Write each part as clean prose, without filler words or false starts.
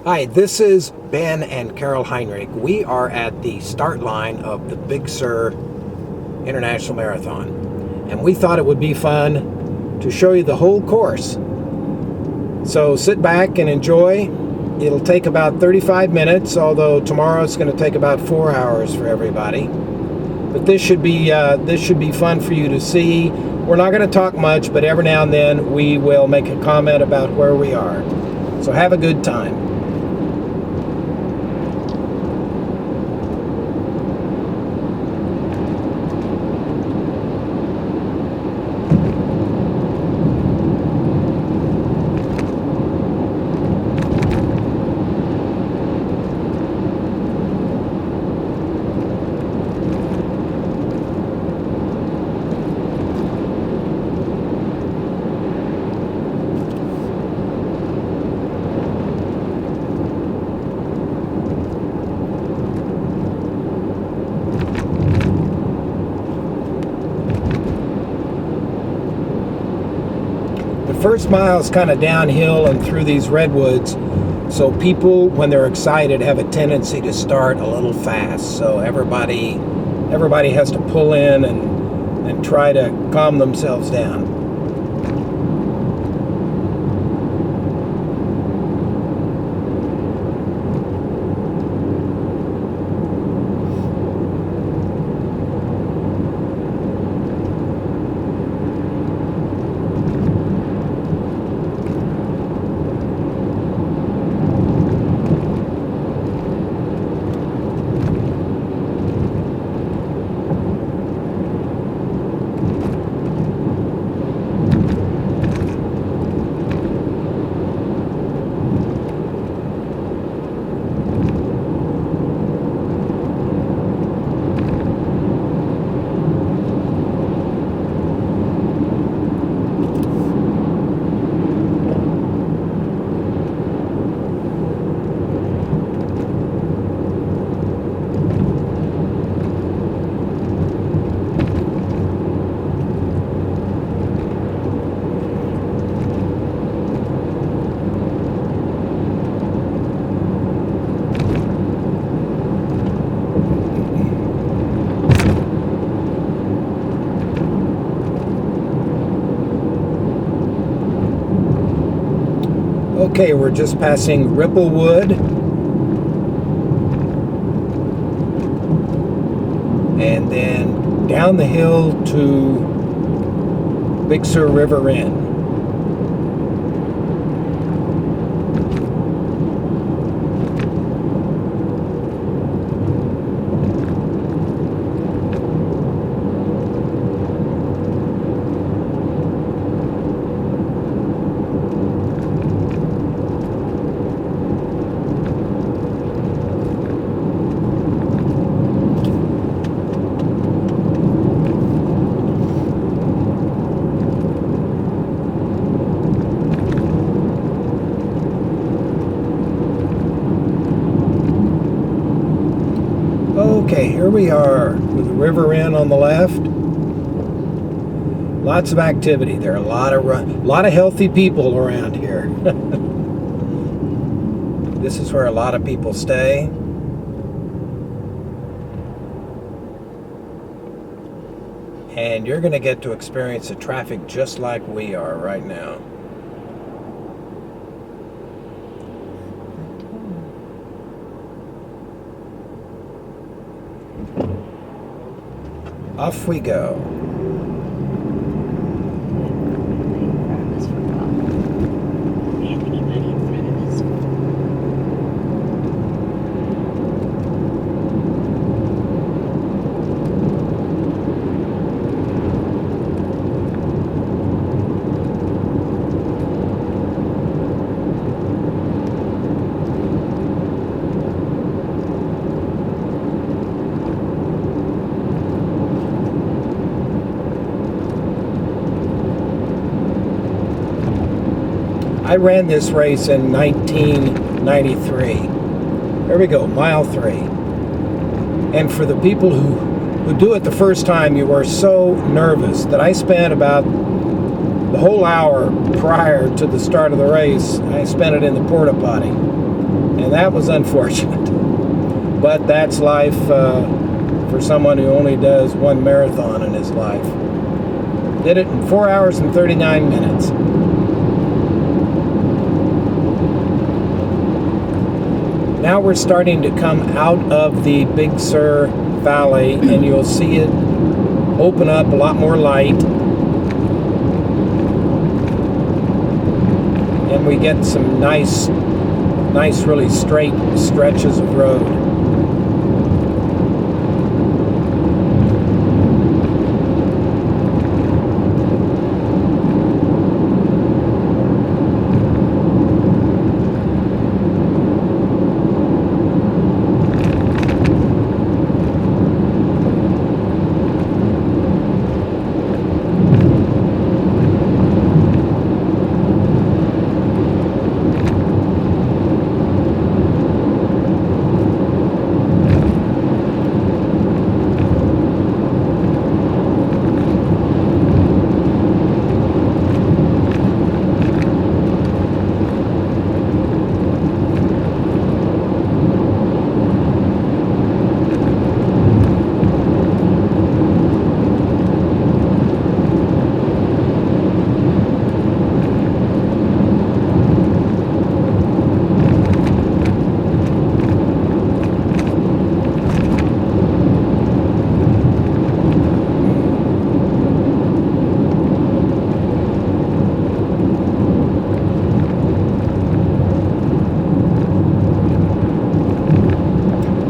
Hi, this is Ben and Carol Heinrich. We are at the start line of the Big Sur International Marathon, and we thought it would be fun to show you the whole course. So sit back and enjoy. It'll take about 35 minutes, although tomorrow it's going to take about 4 hours for everybody. But this should be fun for you to see. We're not going to talk much, but every now and then we will make a comment about where we are. So have a good time. The first mile is kind of downhill and through these redwoods, so people, when they're excited, have a tendency to start a little fast. So everybody has to pull in and try to calm themselves down. Okay, we're just passing Ripplewood, and then down the hill to Big Sur River Inn. Okay, here we are with the River Inn on the left. Lots of activity. There are a lot of healthy people around here. This is where a lot of people stay. And you're going to get to experience the traffic just like we are right now. Off we go. I ran this race in 1993. There we go, mile 3. And for the people who do it the first time, you were so nervous that I spent about the whole hour prior to the start of the race, I spent it in the porta potty. And that was unfortunate. But that's life for someone who only does one marathon in his life. Did it in 4 hours and 39 minutes. Now we're starting to come out of the Big Sur Valley, and you'll see it open up a lot more light. And we get some nice, really straight stretches of road.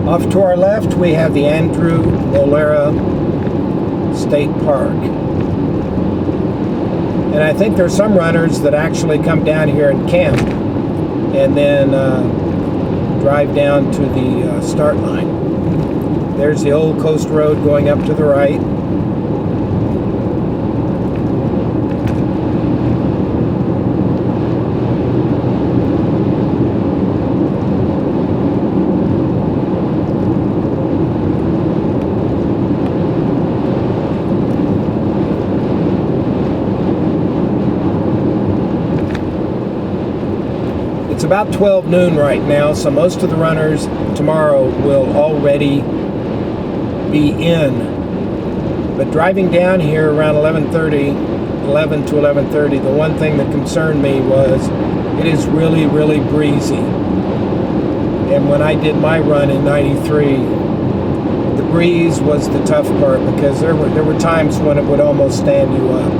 Off to our left, we have the Andrew Molera State Park. And I think there's some runners that actually come down here and camp and then drive down to the start line. There's the old coast road going up to the right. It's about 12 noon right now, so most of the runners tomorrow will already be in. But driving down here around 11 to 11:30, the one thing that concerned me was it is really, really breezy. And when I did my run in 93, the breeze was the tough part because there were times when it would almost stand you up.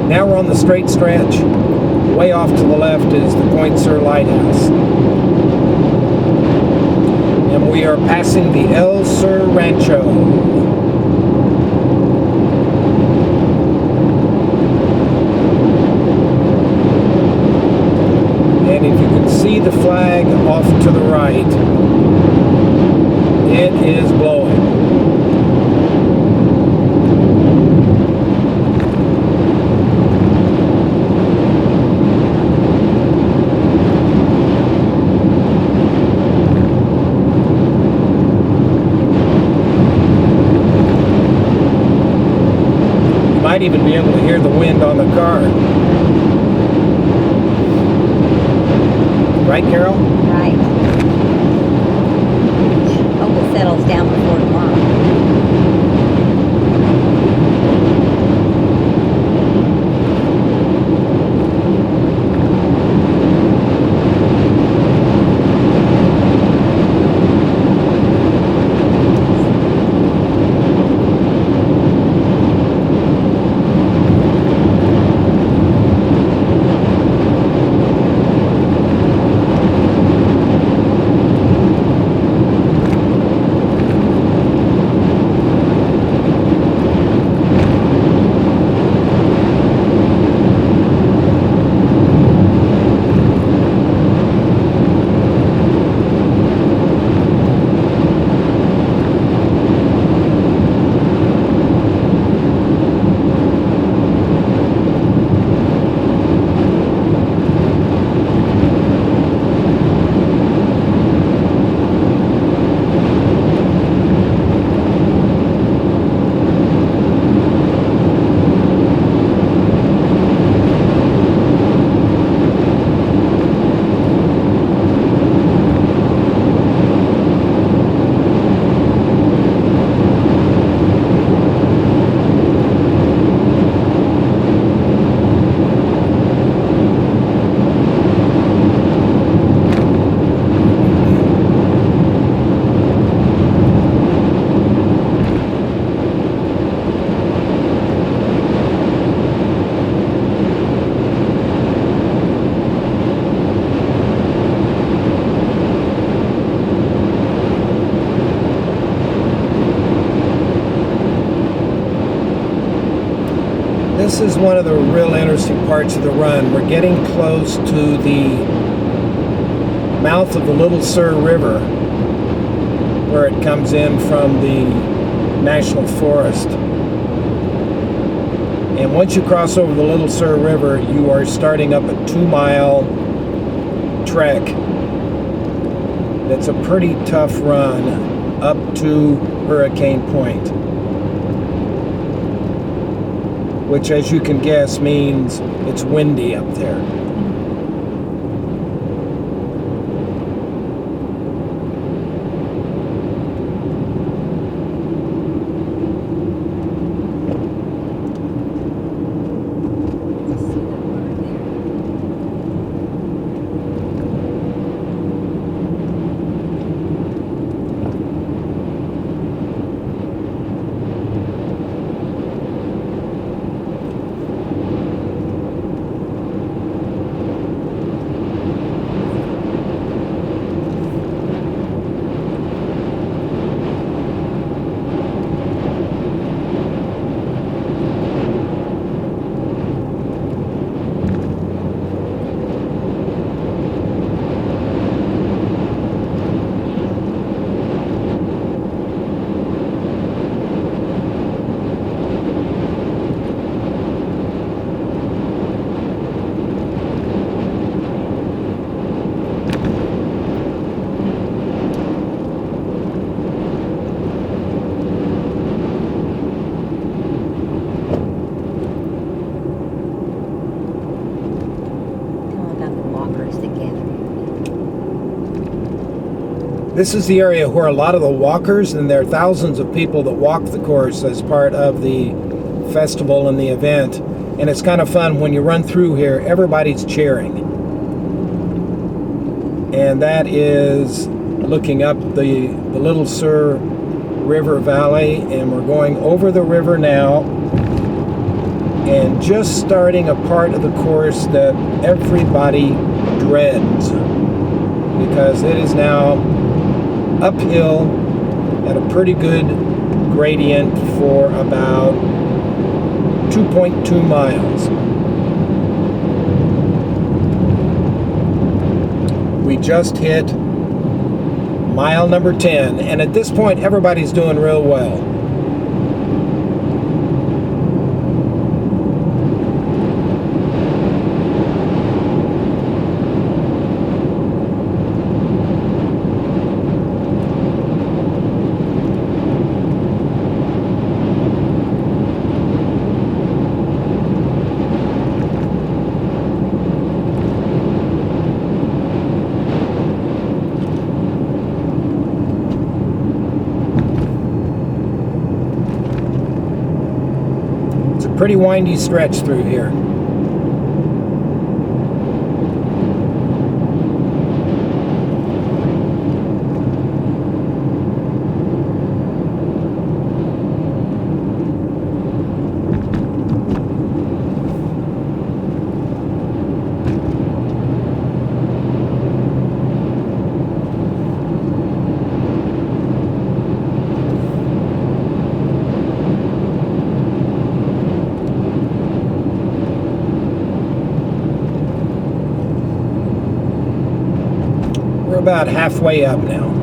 Now we're on the straight stretch. Way off to the left is the Big Sur Lighthouse. And we are passing the El Sur Rancho. And if you can see the flag off to the right, it is blowing. Might even be able to hear the wind on the car. Right, Carol? Right. Hope it settles down before tomorrow. this is one of the real interesting parts of the run. We're getting close to the mouth of the Little Sur River, where it comes in from the National Forest. And once you cross over the Little Sur River, you are starting up a 2-mile trek. That's a pretty tough run up to Hurricane Point, which, as you can guess, means it's windy up there. This is the area where a lot of the walkers, and there are thousands of people that walk the course as part of the festival and the event. And it's kind of fun when you run through here, everybody's cheering. And that is looking up the Little Sur River Valley, and we're going over the river now and just starting a part of the course that everybody dreads, because it is now uphill at a pretty good gradient for about 2.2 miles. We just hit mile number 10, and at this point everybody's doing real well. Pretty windy stretch through here. We're about halfway up now.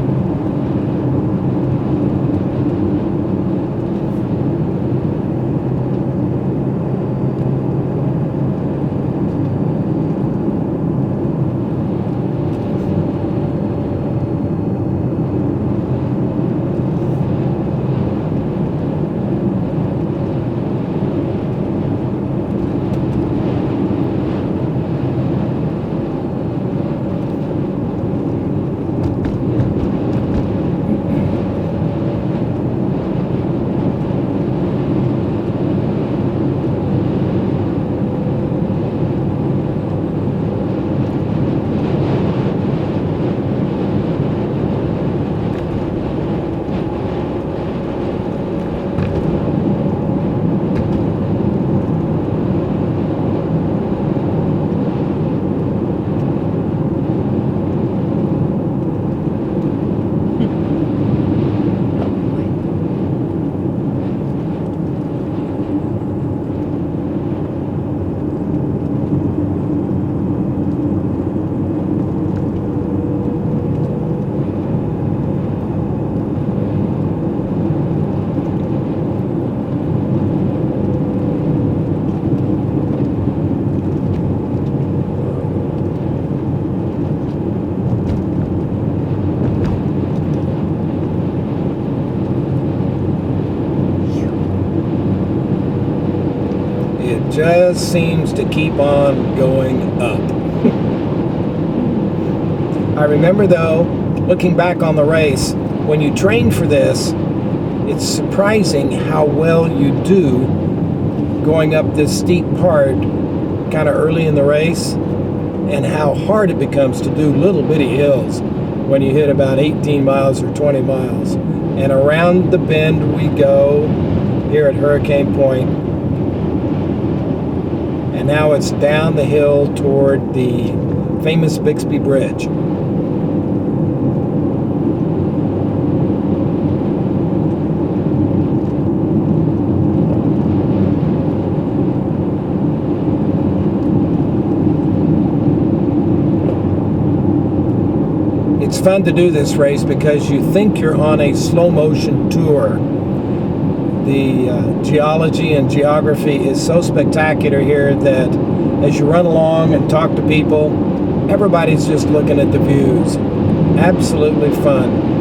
just seems to keep on going up. I remember though, looking back on the race, when you train for this, it's surprising how well you do going up this steep part kind of early in the race, and how hard it becomes to do little bitty hills when you hit about 18 miles or 20 miles. And around the bend we go here at Hurricane Point. And now it's down the hill toward the famous Bixby Bridge. It's fun to do this race because you think you're on a slow motion tour. The geology and geography is so spectacular here that as you run along and talk to people, everybody's just looking at the views. Absolutely fun.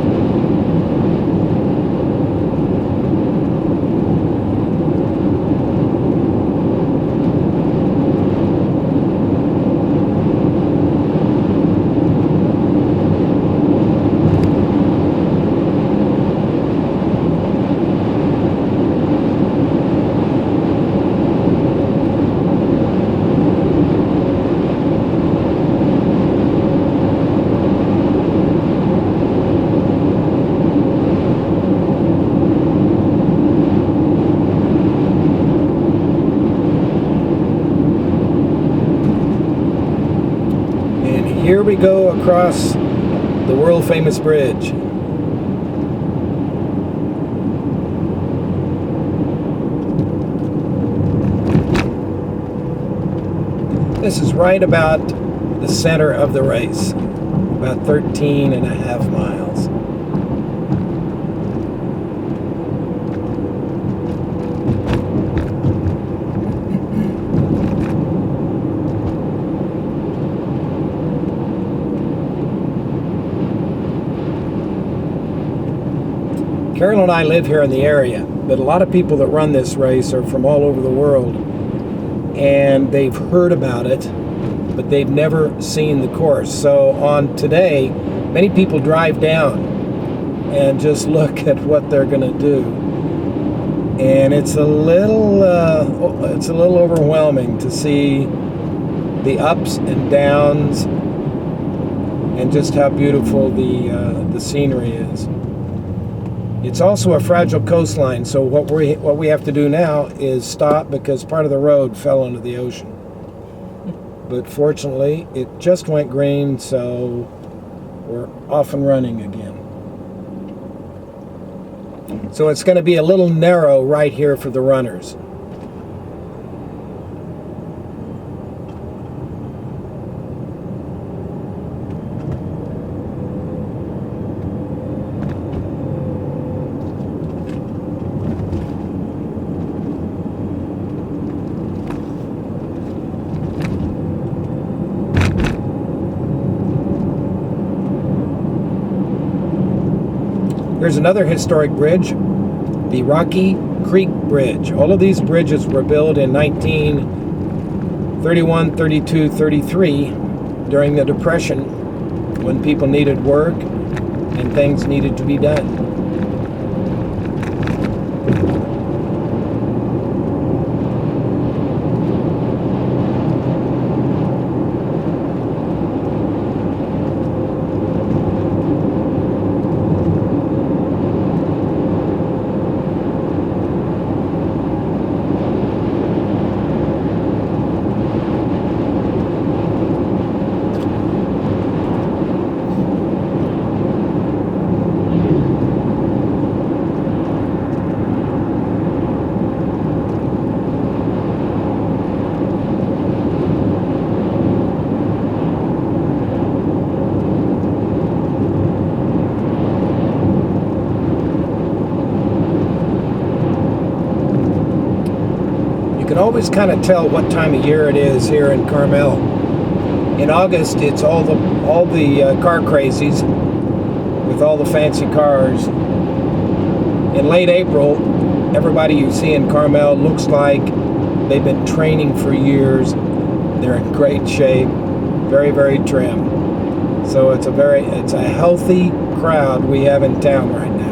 Here we go across the world-famous bridge. This is right about the center of the race, about 13 and a half miles. Carol and I live here in the area, but a lot of people that run this race are from all over the world, and they've heard about it, but they've never seen the course. So on today, many people drive down and just look at what they're going to do, and it's a little overwhelming to see the ups and downs and just how beautiful the scenery is. It's also a fragile coastline, so what we have to do now is stop because part of the road fell into the ocean. But fortunately, it just went green, so we're off and running again. So it's going to be a little narrow right here for the runners. Here's another historic bridge, the Rocky Creek Bridge. All of these bridges were built in 1931, 32, 33 during the Depression when people needed work and things needed to be done. You can always kind of tell what time of year it is here in Carmel. In August, it's all the car crazies with all the fancy cars. In late April, everybody you see in Carmel looks like They've been training for years. They're in great shape, very, very trim. So it's a healthy crowd we have in town right now.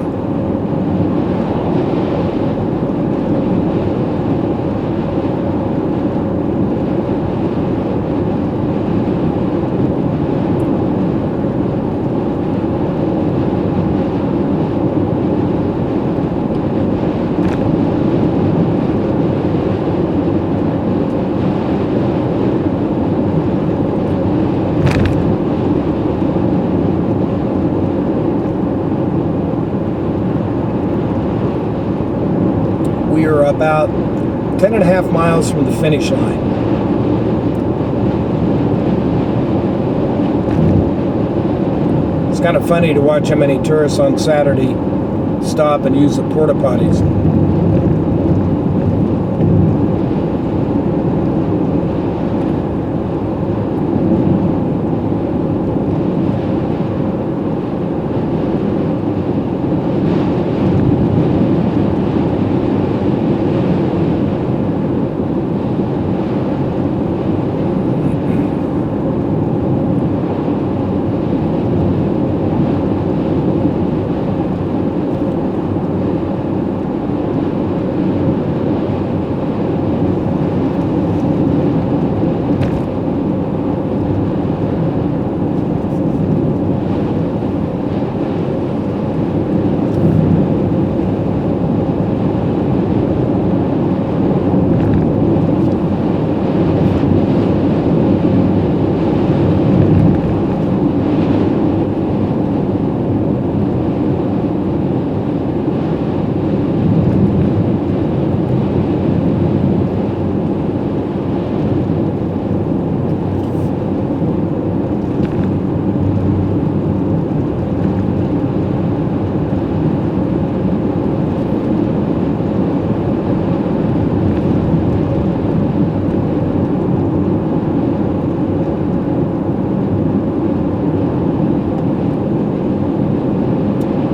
We are about 10 and a half miles from the finish line. It's kind of funny to watch how many tourists on Saturday stop and use the porta potties.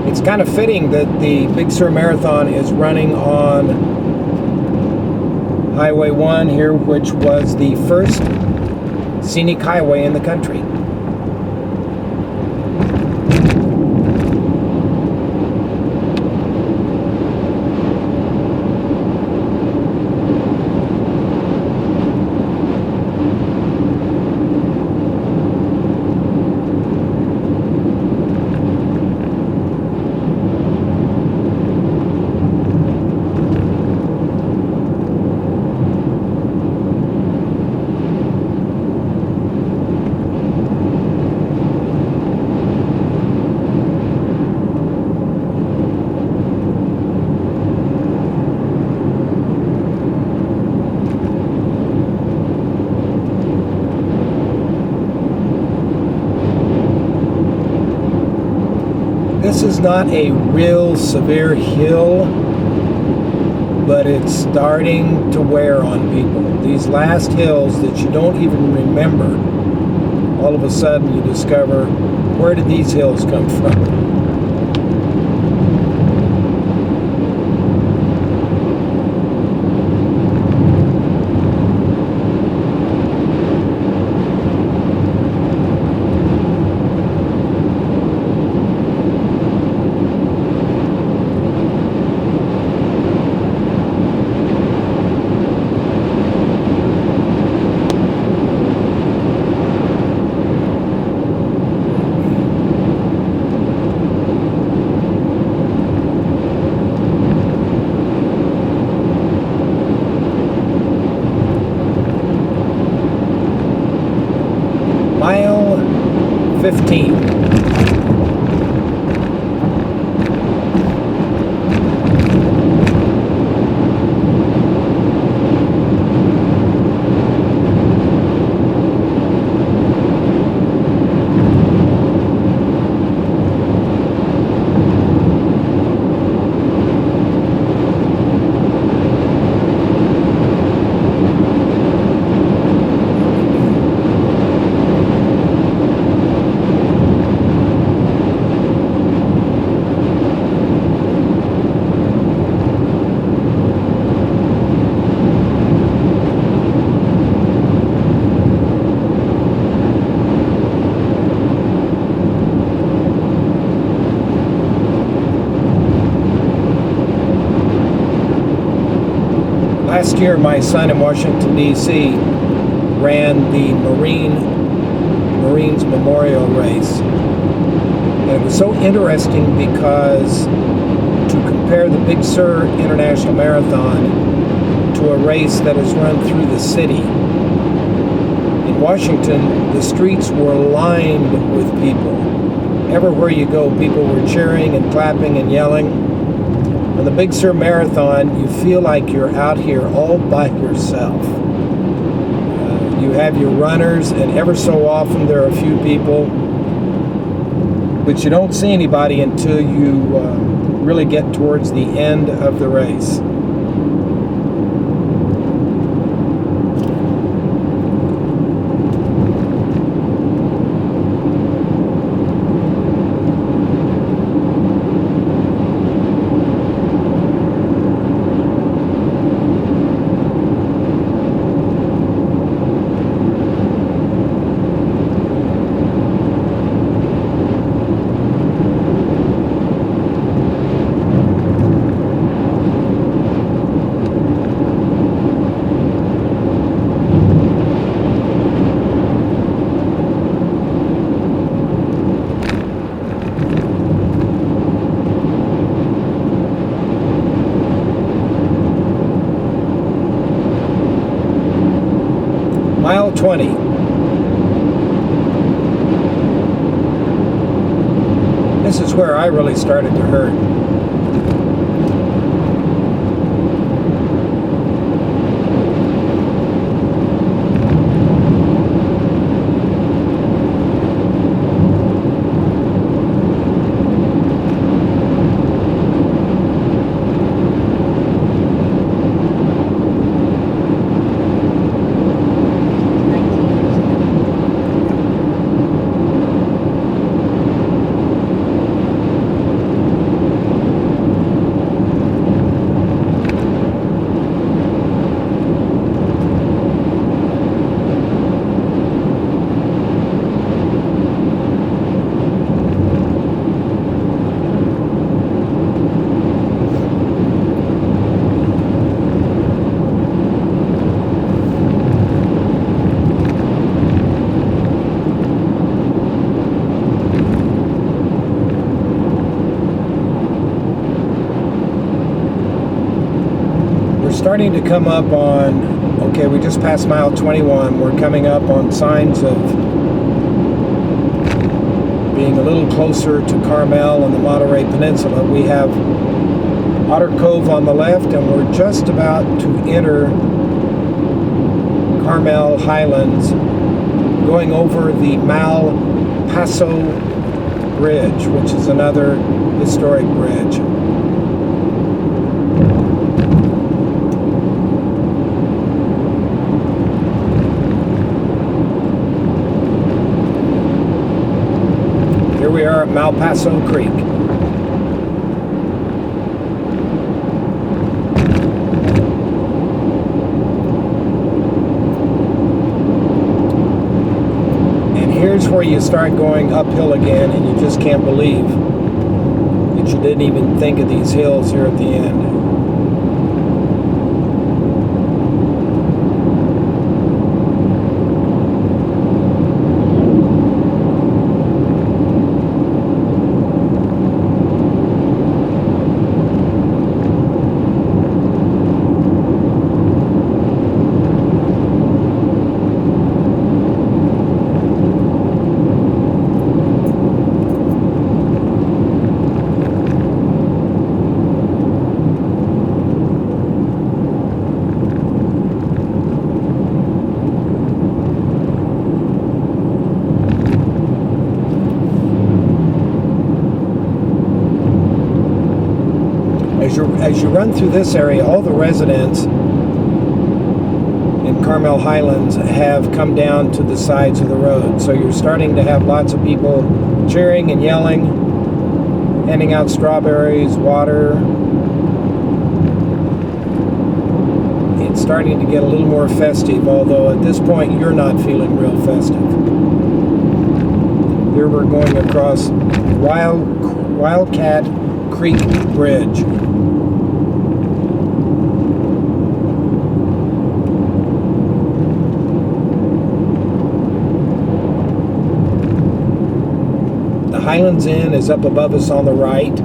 It's kind of fitting that the Big Sur Marathon is running on Highway 1 here, which was the first scenic highway in the country. This is not a real severe hill, but it's starting to wear on people. These last hills that you don't even remember, all of a sudden you discover, where did these hills come from? Mile 15. last year, my son in Washington, D.C. ran the Marines Memorial Race. And it was so interesting because to compare the Big Sur International Marathon to a race that is run through the city. In Washington, the streets were lined with people. Everywhere you go, people were cheering and clapping and yelling. On the Big Sur Marathon, you feel like you're out here all by yourself. You have your runners, and ever so often there are a few people, but you don't see anybody until you really get towards the end of the race. Mile 20. This is where I really started to hurt. Starting to come up on, okay, we just passed mile 21. We're coming up on signs of being a little closer to Carmel and the Monterey Peninsula. We have Otter Cove on the left, and we're just about to enter Carmel Highlands, going over the Malpaso Bridge, which is another historic bridge. We are at Malpaso Creek. And here's where you start going uphill again, and you just can't believe that you didn't even think of these hills here at the end. As you run through this area, all the residents in Carmel Highlands have come down to the sides of the road. So you're starting to have lots of people cheering and yelling, handing out strawberries, water. It's starting to get a little more festive, although at this point you're not feeling real festive. Here we're going across Wildcat Creek Bridge. Highlands Inn is up above us on the right.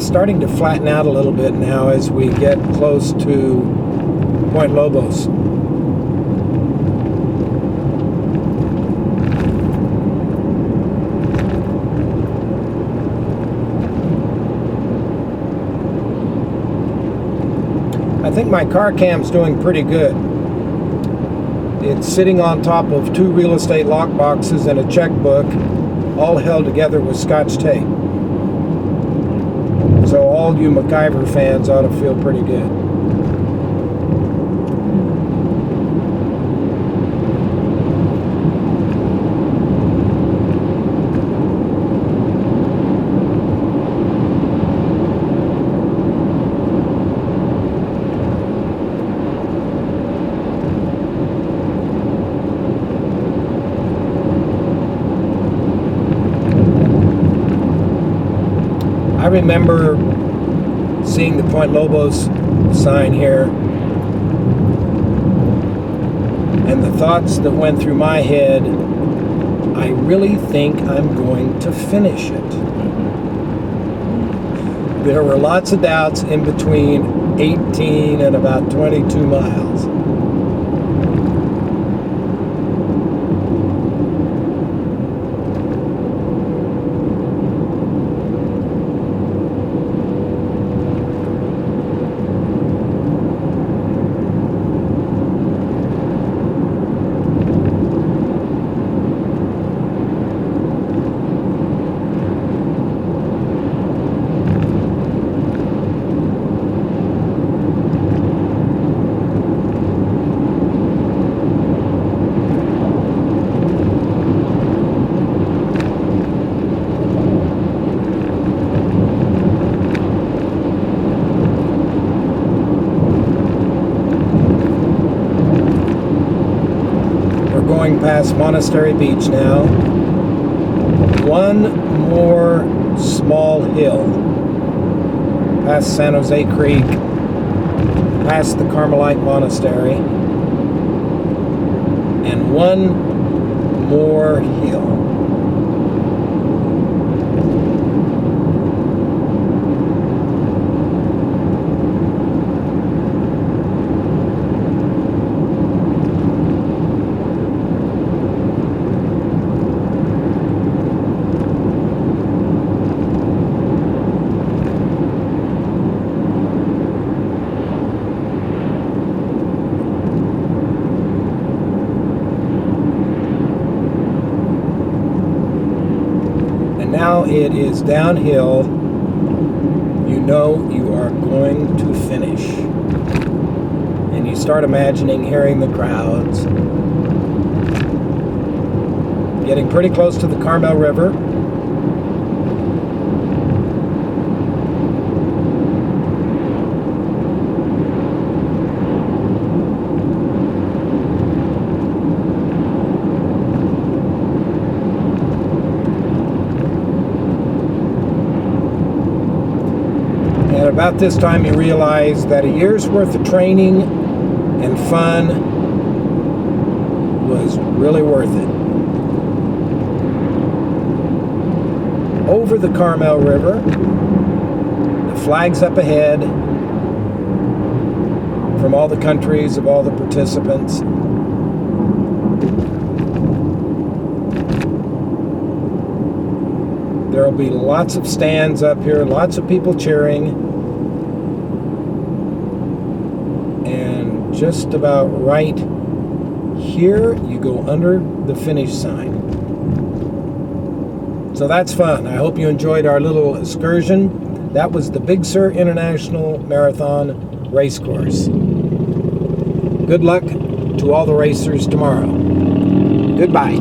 Starting to flatten out a little bit now as we get close to Point Lobos. I think my car cam's doing pretty good. It's sitting on top of 2 real estate lock boxes and a checkbook, all held together with Scotch tape. So all you MacGyver fans ought to feel pretty good. I remember seeing the Point Lobos sign here, and the thoughts that went through my head, I really think I'm going to finish it. There were lots of doubts in between 18 and about 22 miles. Going past Monastery Beach now. One more small hill. Past San Jose Creek. Past the Carmelite Monastery. And one more hill. Now it is downhill. You know you are going to finish. And you start imagining hearing the crowds. Getting pretty close to the Carmel River. About this time you realize that a year's worth of training and fun was really worth it. Over the Carmel River, the flags up ahead from all the countries of all the participants. There will be lots of stands up here, lots of people cheering. Just about right here, you go under the finish sign. So that's fun. I hope you enjoyed our little excursion. That was the Big Sur International Marathon racecourse. Good luck to all the racers tomorrow. Goodbye.